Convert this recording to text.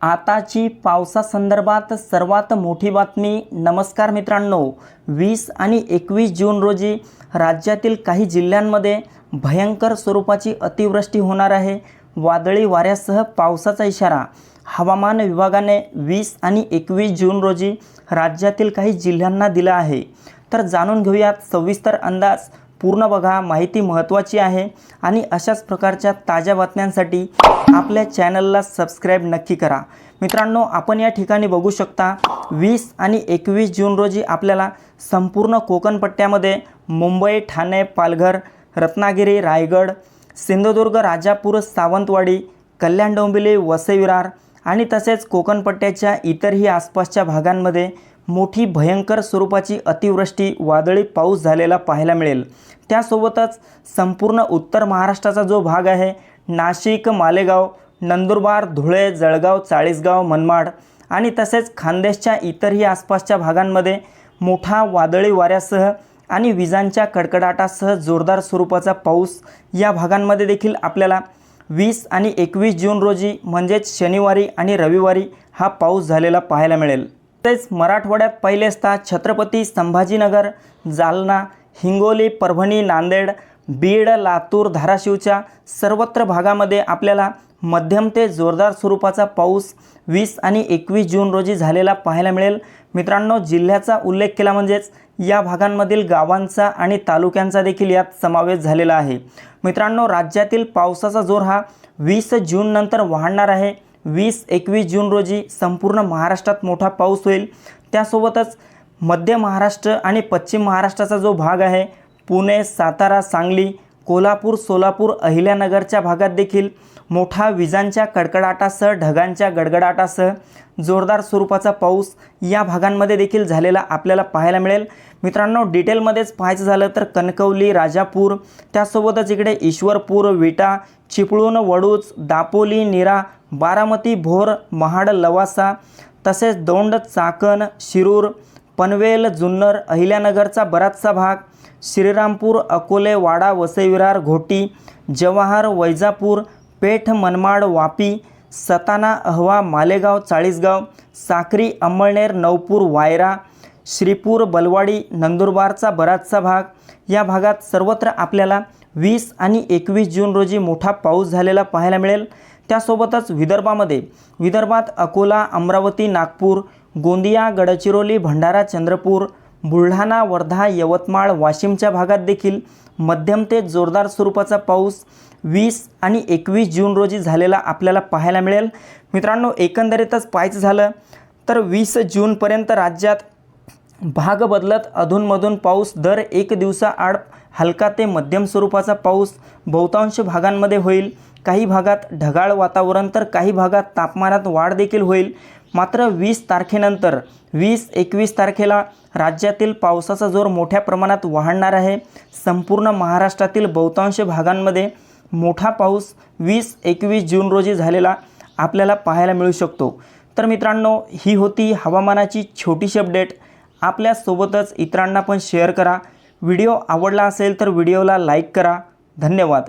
आताची पावसासंदर्भात सर्वात मोठी बातमी। नमस्कार मित्रांनो, 20 आणि 21 जून रोजी राज्यातील काही जिल्ह्यांमध्ये भयंकर स्वरूपाची अतिवृष्टी होणार आहे। वादळी वाऱ्यासह पावसाचा इशारा हवामान विभागाने 20 आणि 21 जून रोजी राज्यातील काही जिल्ह्यांना दिला आहे। तर जाणून घेऊयात सविस्तर अंदाज। पूर्ण बघा, माहिती महत्त्वाची आहे आणि अशाच प्रकारच्या ताज्या बातम्यांसाठी आपल्या चॅनलला सबस्क्राइब नक्की करा। मित्रांनो, आपण या ठिकाणी बघू शकता 20 आणि 21 जून रोजी आपल्याला संपूर्ण कोकण पट्ट्यामध्ये मुंबई, ठाणे, पालघर, रत्नागिरी, रायगड, सिंधुदुर्ग, राजापूर, सावंतवाडी, कल्याण, डोंबिवली, वसई, विरार आणि तसेच कोकण पट्ट्याच्या इतरही आसपासच्या भागांमध्ये मोठी भयंकर स्वरूपाची अतिवृष्टी, वादळी पाऊस झालेला पाहायला मिळेल। त्यासोबतच संपूर्ण उत्तर महाराष्ट्राचा जो भाग आहे, नाशिक, मालेगाव, नंदुरबार, धुळे, जळगाव, चाळीसगाव, मनमाड आणि तसेच खानदेशच्या इतरही आसपासच्या भागांमध्ये मोठा वादळी वाऱ्यासह आणि विजांच्या कडकडाटासह जोरदार स्वरूपाचा पाऊस या भागांमध्ये देखील आपल्याला 20 आणि 21 जून रोजी म्हणजेच शनिवारी आणि रविवारी हा पाऊस झालेला पाहायला मिळेल। तसेच मराठवाड्यात पहिलेच छत्रपती संभाजीनगर, जालना, हिंगोली, परभणी, नांदेड, बीड, लातूर, धाराशिवच्या सर्वत्र भागामध्ये आपल्याला मध्यम ते जोरदार स्वरूपाचा पाऊस 20 आणि 21 जून रोजी झालेला पाहायला मिळेल। मित्रांनो, जिल्ह्याचा उल्लेख केला म्हणजेच या भागांमधील गावांचा आणि तालुक्यांचा देखील यात समावेश झालेला आहे। मित्रांनो, राज्यातील पावसाचा जोर हा 20 जून नंतर वाढणार आहे। 20-21 जून रोजी संपूर्ण महाराष्ट्रात मोठा पाऊस होईल। त्यासोबतच मध्य महाराष्ट्र आणि पश्चिम महाराष्ट्राचा जो भाग आहे, पुणे, सातारा, सांगली, कोल्हापूर, सोलापूर, अहिल्यानगरच्या भागात देखील मोठा विजांच्या कडकडाटासह, ढगांच्या गडगडाटासह जोरदार स्वरूपाचा पाऊस या भागांमध्ये देखील झालेला आपल्याला पाहायला मिळेल। मित्रांनो, डिटेलमध्येच पाहायचं झालं तर कणकवली, राजापूर, त्यासोबतच इकडे ईश्वरपूर, विटा, चिपळूण, वडूज, दापोली, नीरा, बारामती, भोर, महाड, लवासा, तसेच दौंड, चाकण, शिरूर, पनवेल, जुन्नर, अहिल्यानगरचा बराचसा भाग, श्रीरामपूर, अकोले, वाडा, वसई, विरार, घोटी, जवाहर, वैजापूर, पेठ, मनमाड, वापी, सताना, अहवा, मालेगाव, चाळीसगाव, साक्री, अंमळनेर, नवपूर, वायरा, श्रीपूर, बलवाडी, नंदुरबारचा बराचसा भाग, या भागात सर्वत्र आपल्याला 20 आणि 21 जून रोजी मोठा पाऊस झालेला पाहायला मिळेल। त्यासोबतच विदर्भात अकोला, अमरावती, नागपूर, गोंदिया, गडचिरोली, भंडारा, चंद्रपूर, बुलढाणा, वर्धा, यवतमाळ, वाशिमच्या भागात देखील मध्यम ते जोरदार स्वरूपाचा पाऊस 20 आणि 21 जून रोजी झालेला आपल्याला पाहायला मिळेल। मित्रांनो, एकंदरीतच पाहायचं झालं तर 20 जूनपर्यंत राज्यात भाग बदलत अधूनमधून पाऊस दर एक दिवसाआड हलका ते मध्यम स्वरूपाचा पाऊस बहुतांश भागांमध्ये होईल। काही भागात ढगाळ वातावरण तर काही भागात तापमानात वाढ देखील होईल। मात्र 20 तारखेनंतर 20-21 तारखेला राज्यातील पावसाचा जोर मोठ्या प्रमाणात वाढणार आहे। संपूर्ण महाराष्ट्रातील बहुतांश भागांमध्ये मोठा पाऊस 20-21 जून रोजी झालेला आपल्याला पाहायला मिळू शकतो। तर मित्रांनो, ही होती हवामानाची छोटीशी अपडेट। आपल्यासोबतच इतरांना पण शेअर करा। व्हिडिओ आवडला असेल तर व्हिडिओला लाईक करा। धन्यवाद।